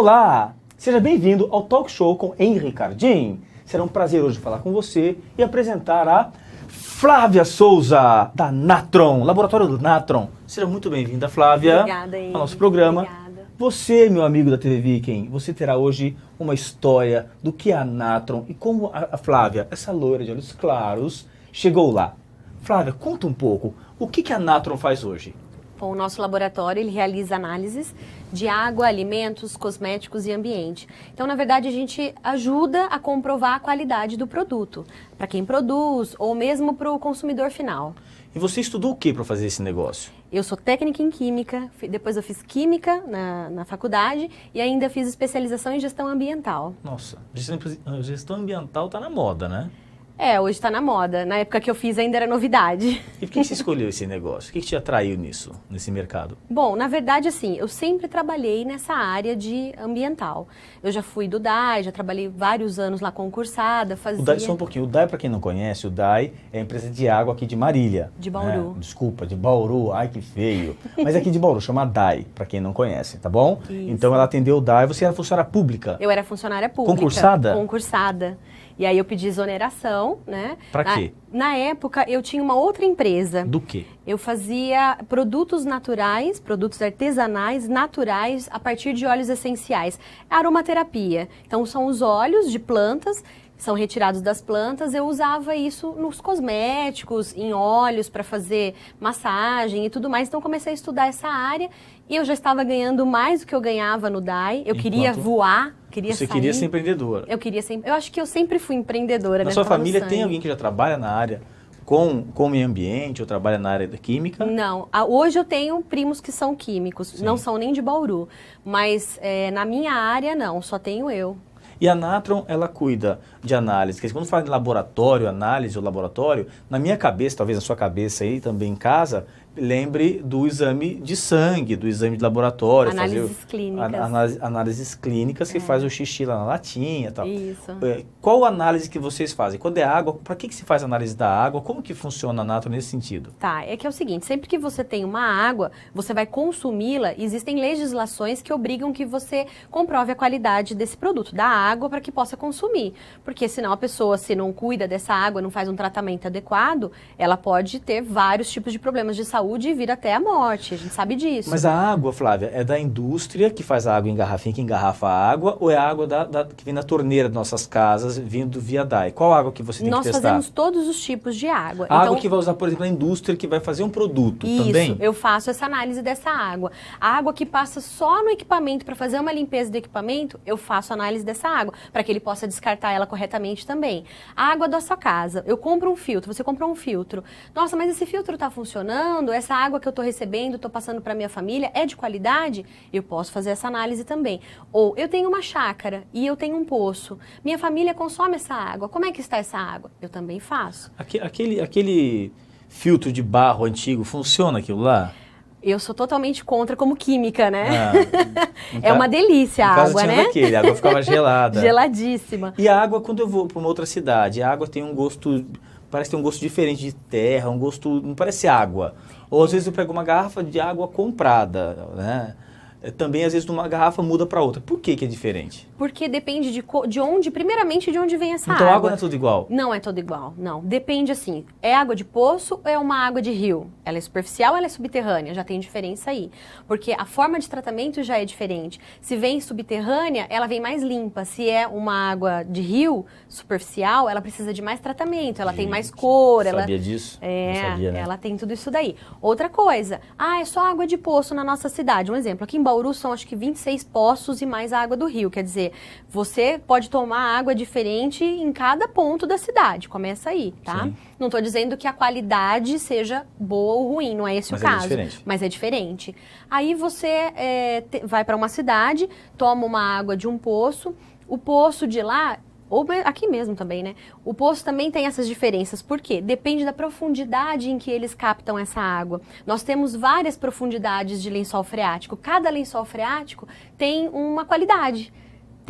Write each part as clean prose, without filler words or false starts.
Olá, seja bem-vindo ao Talk Show com Henri Cardim. Será um prazer hoje falar com você e apresentar a Flávia Souza, da Natron, Laboratório do Natron. Seja muito bem-vinda, Flávia, Obrigada, Henri. ao nosso programa. Obrigada. Você, meu amigo da TV Viking, você terá hoje uma história do que é a Natron e como a Flávia, essa loira de olhos claros, chegou lá. Flávia, conta um pouco, o que a Natron faz hoje? Bom, o nosso laboratório ele realiza análises de água, alimentos, cosméticos e ambiente. Então, na verdade, a gente ajuda a comprovar a qualidade do produto, para quem produz ou mesmo para o consumidor final. E você estudou o que para fazer esse negócio? Eu sou técnica em química, depois eu fiz química na faculdade e ainda fiz especialização em gestão ambiental. Nossa, gestão ambiental está na moda, né? Hoje está na moda. Na época que eu fiz ainda era novidade. E por que você escolheu esse negócio? O que te atraiu nisso, nesse mercado? Bom, na verdade, assim, eu sempre trabalhei nessa área de ambiental. Eu já fui do DAI, já trabalhei vários anos lá concursada, fazia... O DAI, só um pouquinho. O DAI, para quem não conhece, o DAI é a empresa de água aqui de Marília. De Bauru. Desculpa, de Bauru. Ai, que feio. Mas aqui de Bauru, chama DAI, para quem não conhece, tá bom? Isso. Então ela atendeu o DAI, você era funcionária pública. Eu era funcionária pública. Concursada? Concursada. E aí eu pedi exoneração, né? Pra quê? Na época, eu tinha uma outra empresa. Do quê? Eu fazia produtos naturais, produtos artesanais, naturais, a partir de óleos essenciais. Aromaterapia. Então, são os óleos de plantas, são retirados das plantas. Eu usava isso nos cosméticos, em óleos, para fazer massagem e tudo mais. Então, comecei a estudar essa área e eu já estava ganhando mais do que eu ganhava no DAI. Eu queria voar. Você queria ser empreendedora? Eu acho que eu sempre fui empreendedora. Na sua família tem alguém que já trabalha na área com meio ambiente ou trabalha na área da química? Não. Hoje eu tenho primos que são químicos. Sim. Não são nem de Bauru. Mas na minha área, não. Só tenho eu. E a Natron, ela cuida de análise. Quer dizer, quando fala de laboratório, análise ou laboratório, na minha cabeça, talvez na sua cabeça aí também em casa, lembre do exame de sangue, do exame de laboratório. Análises clínicas. Análises clínicas que faz o xixi lá na latinha e tal. Isso. Qual análise que vocês fazem? Quando é água, para que se faz análise da água? Como que funciona a Natron nesse sentido? Tá, é que é o seguinte, sempre que você tem uma água, você vai consumi-la, existem legislações que obrigam que você comprove a qualidade desse produto, da água, para que possa consumir. Porque senão a pessoa, se não cuida dessa água, não faz um tratamento adequado, ela pode ter vários tipos de problemas de saúde e vir até a morte, a gente sabe disso. Mas a água, Flávia, é da indústria que faz a água em garrafinha, que engarrafa a água, ou é a água que vem na torneira das nossas casas, vindo via DAI? Qual água que você tem que testar? Nós fazemos todos os tipos de água. A água que vai usar, por exemplo, a indústria que vai fazer um produto também? Isso, eu faço essa análise dessa água. A água que passa só no equipamento para fazer uma limpeza do equipamento, eu faço análise dessa água, para que ele possa descartar ela corretamente também. A água da sua casa, eu compro um filtro, você comprou um filtro. Nossa, mas esse filtro está funcionando? Essa água que eu estou recebendo, estou passando para minha família, é de qualidade? Eu posso fazer essa análise também. Ou eu tenho uma chácara e eu tenho um poço. Minha família consome essa água. Como é que está essa água? Eu também faço. Aquele filtro de barro antigo, funciona aquilo lá? Eu sou totalmente contra como química, né? É uma delícia a água, né? A água ficava gelada. Geladíssima. E a água, quando eu vou para uma outra cidade, a água tem um gosto, parece ter um gosto diferente de terra, um gosto, não parece água. Ou às vezes eu pego uma garrafa de água comprada, né? Também, às vezes, de uma garrafa muda para outra. Por que é diferente? Porque depende de onde, primeiramente, de onde vem essa água. Então a água não é tudo igual? Não é tudo igual, não. Depende, assim, é água de poço ou é uma água de rio? Ela é superficial ou ela é subterrânea? Já tem diferença aí. Porque a forma de tratamento já é diferente. Se vem subterrânea, ela vem mais limpa. Se é uma água de rio, superficial, ela precisa de mais tratamento. Ela tem mais cor. Sabia disso? É, não sabia, né? Ela tem tudo isso daí. Outra coisa, é só água de poço na nossa cidade. Um exemplo, aqui em Bauru são acho que 26 poços e mais a água do rio. Quer dizer, você pode tomar água diferente em cada ponto da cidade. Começa aí, tá? Sim. Não estou dizendo que a qualidade seja boa ou ruim, não é esse o caso. Mas é diferente. Aí você vai para uma cidade, toma uma água de um poço, o poço de lá... Ou aqui mesmo também, né? O poço também tem essas diferenças. Por quê? Depende da profundidade em que eles captam essa água. Nós temos várias profundidades de lençol freático. Cada lençol freático tem uma qualidade.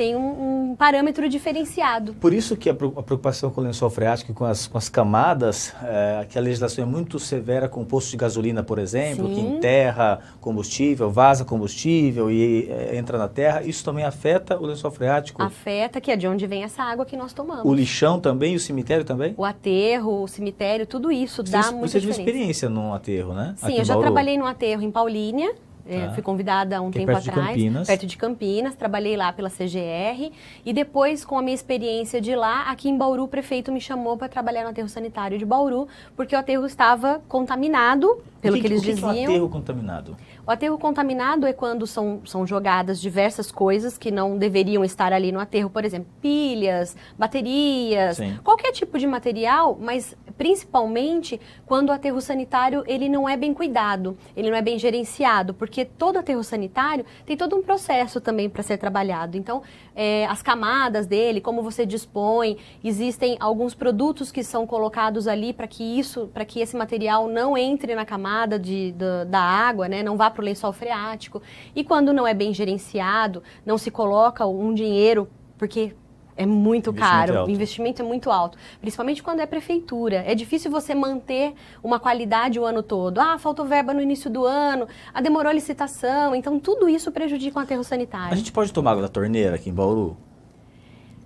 tem um parâmetro diferenciado. Por isso que a preocupação com o lençol freático e com as camadas, que a legislação é muito severa com o posto de gasolina, por exemplo, Sim. que enterra combustível, vaza combustível e entra na terra, isso também afeta o lençol freático? Afeta, que é de onde vem essa água que nós tomamos. O lixão também e o cemitério também? O aterro, o cemitério, tudo isso dá muita Você teve diferença. experiência num aterro, né? Sim, Aqui eu em já Bauru. trabalhei num aterro em Paulínia. Tá. Fui convidada há um Que é tempo perto de atrás, Campinas. perto de Campinas, trabalhei lá pela CGR e depois, com a minha experiência de lá, aqui em Bauru, o prefeito me chamou para trabalhar no aterro sanitário de Bauru, porque o aterro estava contaminado, pelo que eles diziam. O que é um aterro contaminado? O aterro contaminado é quando são jogadas diversas coisas que não deveriam estar ali no aterro, por exemplo, pilhas, baterias, Sim. qualquer tipo de material, mas principalmente quando o aterro sanitário ele não é bem cuidado, ele não é bem gerenciado, porque todo aterro sanitário tem todo um processo também para ser trabalhado. Então, as camadas dele, como você dispõe, existem alguns produtos que são colocados ali para que esse material não entre na camada da água, né, não vá para o lençol freático. E quando não é bem gerenciado, não se coloca um dinheiro, porque é muito caro, o investimento é muito alto, principalmente quando é prefeitura. É difícil você manter uma qualidade o ano todo. Faltou verba no início do ano, demorou a licitação, então tudo isso prejudica o aterro sanitário. A gente pode tomar água da torneira aqui em Bauru?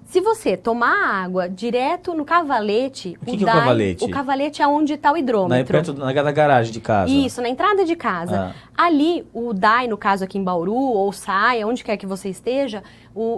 Se você tomar água direto no cavalete... O que é o cavalete? O cavalete é onde está o hidrômetro. Na garagem de casa? Isso, na entrada de casa. Ali, o DAI, no caso aqui em Bauru, ou SAI, onde quer que você esteja,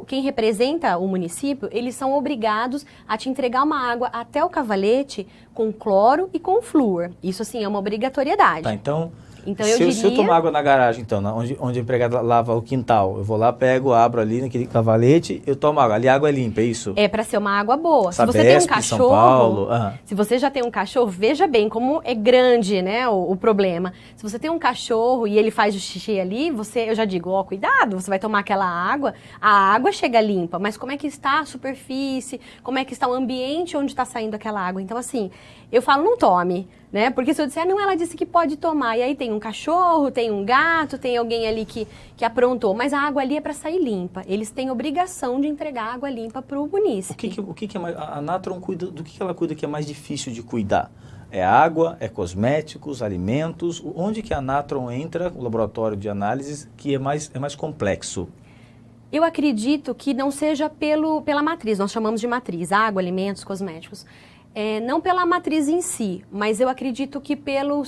quem representa o município, eles são obrigados a te entregar uma água até o cavalete com cloro e com flúor. Isso, assim, é uma obrigatoriedade. Tá, então eu diria... se eu tomar água na garagem, então, onde a empregada lava o quintal, eu vou lá, pego, abro ali naquele cavalete, eu tomo água. Ali a água é limpa, é isso? É para ser uma água boa. Sabesp, se você tem um cachorro, São Paulo, se você já tem um cachorro, veja bem como é grande, né, o problema. Se você tem um cachorro e ele faz o xixi ali, eu já digo, cuidado, você vai tomar aquela água, a água chega limpa, mas como é que está a superfície, como é que está o ambiente onde está saindo aquela água? Então, assim, eu falo, não tome, né? Porque se eu disser, não, ela disse que pode tomar, e aí tem um cachorro, tem um gato, tem alguém ali que aprontou, mas a água ali é para sair limpa. Eles têm obrigação de entregar água limpa para o munícipe. O que é mais, a Natron cuida, do que ela cuida que é mais difícil de cuidar? É água, é cosméticos, alimentos? Onde que a Natron entra, o laboratório de análises, que é mais complexo? Eu acredito que não seja pela matriz, nós chamamos de matriz, água, alimentos, cosméticos. Não pela matriz em si, mas eu acredito que pelo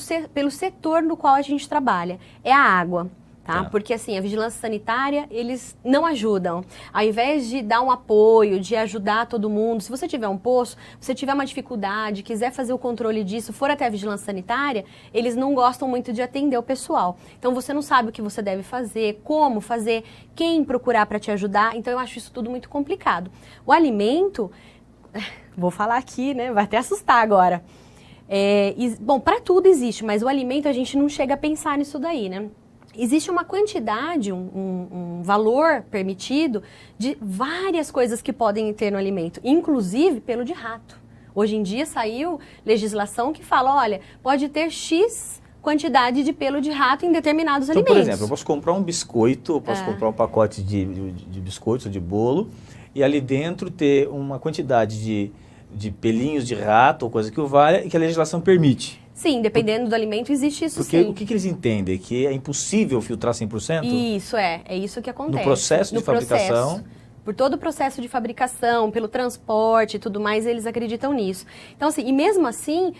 setor no qual a gente trabalha. É a água, tá? Porque assim, a vigilância sanitária, eles não ajudam. Ao invés de dar um apoio, de ajudar todo mundo, se você tiver um poço, você tiver uma dificuldade, quiser fazer o controle disso, for até a vigilância sanitária, eles não gostam muito de atender o pessoal. Então você não sabe o que você deve fazer, como fazer, quem procurar para te ajudar. Então eu acho isso tudo muito complicado. O alimento... Vou falar aqui, né? Vai até assustar agora. Bom, para tudo existe, mas o alimento a gente não chega a pensar nisso daí, né? Existe uma quantidade, um valor permitido de várias coisas que podem ter no alimento, inclusive pelo de rato. Hoje em dia saiu legislação que fala, olha, pode ter X quantidade de pelo de rato em determinados alimentos. Por exemplo, eu posso comprar um biscoito, eu posso comprar um pacote de biscoitos, de bolo, e ali dentro ter uma quantidade de pelinhos de rato ou coisa que o valha e que a legislação permite. Sim, dependendo do alimento existe isso. Porque sim. O que eles entendem? Que é impossível filtrar 100%? Isso, é isso que acontece. No processo de fabricação... Por todo o processo de fabricação, pelo transporte e tudo mais, eles acreditam nisso. Então, assim, e mesmo assim,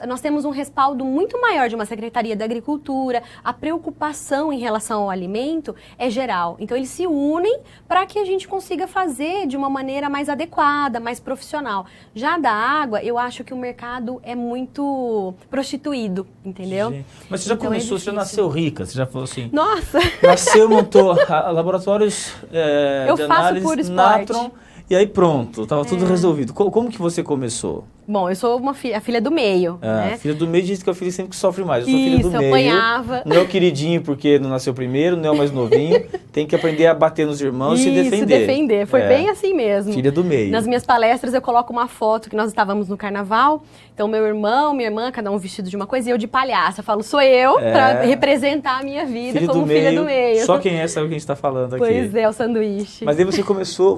nós temos um respaldo muito maior de uma Secretaria da Agricultura, a preocupação em relação ao alimento é geral. Então, eles se unem para que a gente consiga fazer de uma maneira mais adequada, mais profissional. Já da água, eu acho que o mercado é muito prostituído, entendeu? Gente, mas você já começou, você já nasceu rica, você já falou assim... Nossa! Nasceu, montou laboratórios eu de faço análise, por esporte. Natron, e aí pronto, estava tudo resolvido. Como que você começou? Bom, eu sou a filha do meio, né? Filha do meio diz que é o filho sempre que sofre mais. Eu sou filha do Isso, eu meio. apanhava. Não é o queridinho porque não nasceu primeiro, não é o mais novinho. Tem que aprender a bater nos irmãos e se defender. Isso, defender. Foi bem assim mesmo. Filha do meio. Nas minhas palestras eu coloco uma foto que nós estávamos no carnaval. Então, meu irmão, minha irmã, cada um vestido de uma coisa, e eu de palhaça. Eu falo, sou eu, pra representar a minha vida como filha do meio. Só quem é sabe o que a gente está falando aqui. Pois é, o sanduíche. Mas aí você começou...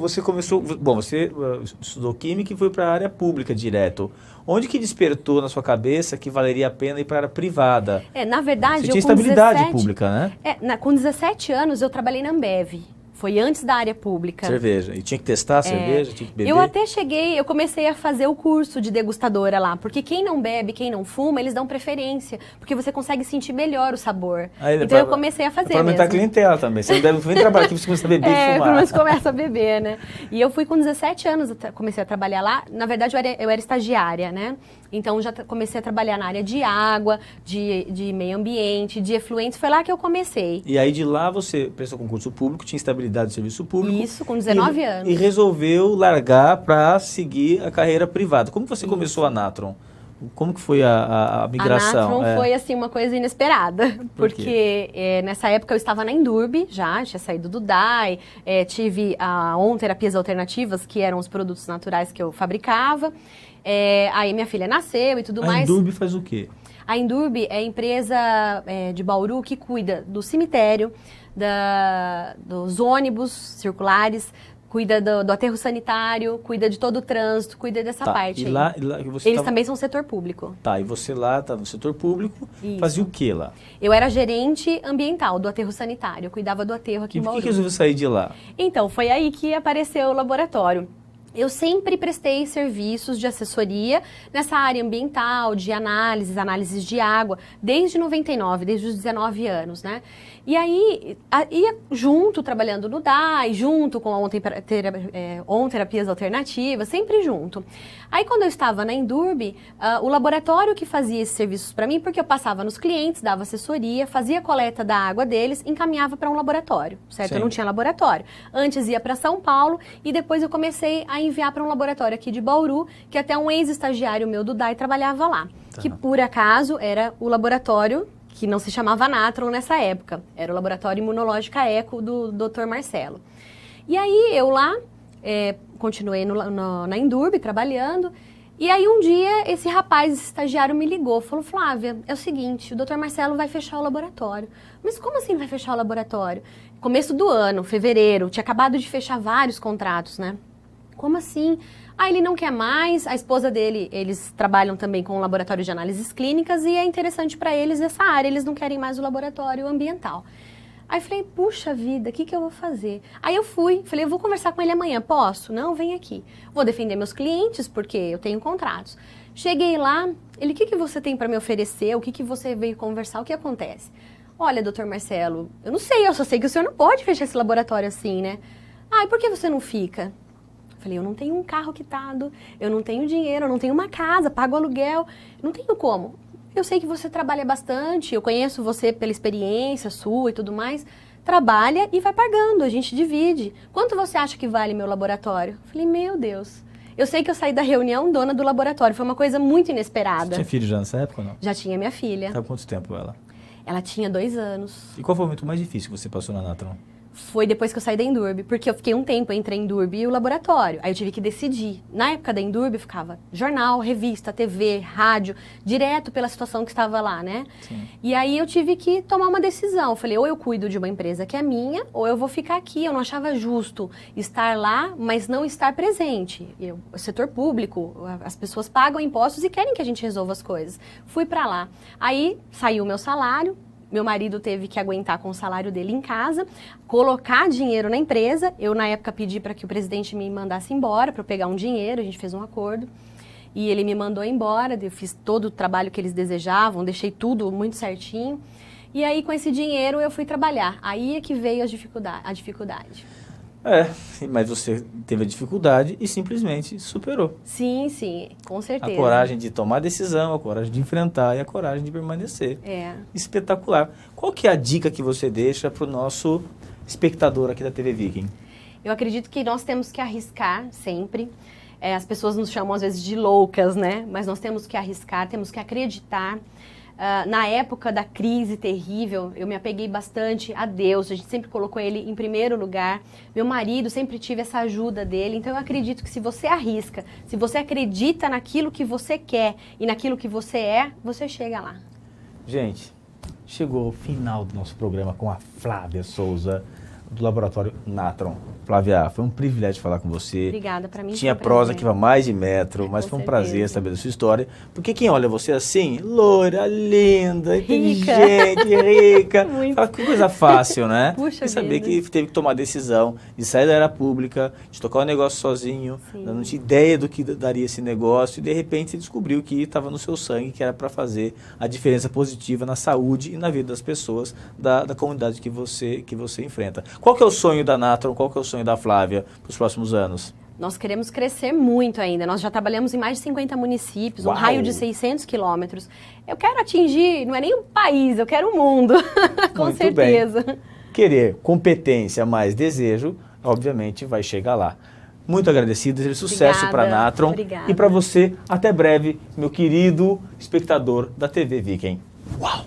Bom, você estudou Química e foi para a área pública direto. Onde que despertou na sua cabeça que valeria a pena ir para a área privada? Na verdade, você tinha estabilidade pública, né? Com 17 anos, eu trabalhei na Ambev. Foi antes da área pública. Cerveja. E tinha que testar a cerveja, tinha que beber? Eu até eu comecei a fazer o curso de degustadora lá. Porque quem não bebe, quem não fuma, eles dão preferência. Porque você consegue sentir melhor o sabor. Então eu comecei a fazer para aumentar a clientela também. Você não deve vem trabalhar aqui, você começa a beber e fumar. Pelo menos começa a beber, né? E eu fui com 17 anos, comecei a trabalhar lá. Na verdade, eu era estagiária, né? Então, já comecei a trabalhar na área de água, de meio ambiente, de efluentes. Foi lá que eu comecei. E aí, de lá, você prestou concurso público, tinha estabilidade de serviço público. Isso, com 19 anos. E resolveu largar para seguir a carreira privada. Como que você começou a Natron? Como que foi a migração? A Natron foi, assim, uma coisa inesperada. Porque nessa época eu estava na Indurb já, tinha saído do DAI. Tive a Terapias Alternativas, que eram os produtos naturais que eu fabricava. Aí minha filha nasceu e tudo mais. A Indurb faz o quê? A Indurb é a empresa de Bauru que cuida do cemitério, dos ônibus circulares, cuida do aterro sanitário, cuida de todo o trânsito, cuida dessa parte. E lá Eles também são setor público. Tá, e você lá estava no setor público, fazia o que lá? Eu era gerente ambiental do aterro sanitário, eu cuidava do aterro aqui em Bauru. E por que resolveu sair de lá? Então, foi aí que apareceu o laboratório. Eu sempre prestei serviços de assessoria nessa área ambiental, de análises de água, desde 99, desde os 19 anos, né? E aí, ia junto, trabalhando no DAI, junto com a Terapias Alternativas, sempre junto. Aí, quando eu estava na Indurb, o laboratório que fazia esses serviços para mim, porque eu passava nos clientes, dava assessoria, fazia coleta da água deles, encaminhava para um laboratório, certo? Sim. Eu não tinha laboratório. Antes ia para São Paulo e depois eu comecei a enviar para um laboratório aqui de Bauru, que até um ex-estagiário meu do DAI trabalhava lá. Tá. Que, por acaso, era o laboratório que não se chamava Natron nessa época. Era o Laboratório Imunológica Eco do Dr. Marcelo. E aí, eu lá, continuei na Indurb, trabalhando. E aí, um dia, esse rapaz, esse estagiário, me ligou. Falou, Flávia, é o seguinte, o Dr. Marcelo vai fechar o laboratório. Mas como assim vai fechar o laboratório? Começo do ano, fevereiro, tinha acabado de fechar vários contratos, né? Como assim? Ele não quer mais, a esposa dele, eles trabalham também com um laboratório de análises clínicas e é interessante para eles essa área, eles não querem mais o laboratório ambiental. Aí falei, puxa vida, o que eu vou fazer? Aí eu falei, eu vou conversar com ele amanhã, posso? Não, vem aqui. Vou defender meus clientes, porque eu tenho contratos. Cheguei lá, ele, o que você tem para me oferecer? O que você veio conversar? O que acontece? Olha, doutor Marcelo, eu não sei, eu só sei que o senhor não pode fechar esse laboratório assim, né? E por que você não fica? Falei, eu não tenho um carro quitado, eu não tenho dinheiro, eu não tenho uma casa, pago aluguel, não tenho como. Eu sei que você trabalha bastante, eu conheço você pela experiência sua e tudo mais. Trabalha e vai pagando, a gente divide. Quanto você acha que vale meu laboratório? Falei, meu Deus. Eu sei que eu saí da reunião dona do laboratório, foi uma coisa muito inesperada. Você tinha filho já nessa época ou não? Já tinha minha filha. Sabe quanto tempo ela? Ela tinha 2 anos. E qual foi o momento mais difícil que você passou na Natron? Foi depois que eu saí da Indurb, porque eu fiquei um tempo entre a Indurb e o laboratório. Aí eu tive que decidir. Na época da Indurb, eu ficava jornal, revista, TV, rádio, direto pela situação que estava lá, né? Sim. E aí eu tive que tomar uma decisão. Eu falei, ou eu cuido de uma empresa que é minha, ou eu vou ficar aqui. Eu não achava justo estar lá, mas não estar presente. O setor público, as pessoas pagam impostos e querem que a gente resolva as coisas. Fui pra lá. Aí saiu o meu salário. Meu marido teve que aguentar com o salário dele em casa, colocar dinheiro na empresa. Eu, na época, pedi para que o presidente me mandasse embora, para eu pegar um dinheiro, a gente fez um acordo. E ele me mandou embora, eu fiz todo o trabalho que eles desejavam, deixei tudo muito certinho. E aí, com esse dinheiro, eu fui trabalhar. Aí é que veio a dificuldade. Mas você teve a dificuldade e simplesmente superou. Sim, com certeza. A coragem de tomar decisão, a coragem de enfrentar e a coragem de permanecer. Espetacular. Qual que é a dica que você deixa para o nosso espectador aqui da TV Viking? Eu acredito que nós temos que arriscar sempre. as pessoas nos chamam às vezes de loucas, né? Mas nós temos que arriscar, temos que acreditar. Na época da crise terrível, eu me apeguei bastante a Deus, a gente sempre colocou Ele em primeiro lugar. Meu marido, sempre tive essa ajuda dele, então eu acredito que se você arrisca, se você acredita naquilo que você quer e naquilo que você é, você chega lá. Gente, chegou o final do nosso programa com a Flávia Souza, do Laboratório Natron. Flávia, foi um privilégio falar com você. Obrigada, para mim Tinha foi um prosa prazer. que vai mais de metro, mas Com foi um certeza. prazer saber da sua história. Porque quem olha você assim, loira, linda, Rica. inteligente, rica, Muito. fala que coisa fácil, né? Puxa E saber vida. que teve que tomar a decisão de sair da era pública, de tocar o negócio sozinho, Sim. não tinha ideia do que daria esse negócio, e de repente você descobriu que estava no seu sangue, que era para fazer a diferença positiva na saúde e na vida das pessoas da comunidade que você enfrenta. Qual que é o sonho da Natron, qual que é o sonho da Flávia para os próximos anos? Nós queremos crescer muito ainda. Nós já trabalhamos em mais de 50 municípios, um Uau! raio de 600 quilômetros. Eu quero atingir, não é nem o país, eu quero o mundo, com Muito certeza. Querer competência mais desejo, obviamente vai chegar lá. Muito agradecido, desejo sucesso para a Obrigada, Natron. obrigada. E para você, até breve, meu querido espectador da TV Viking. Uau!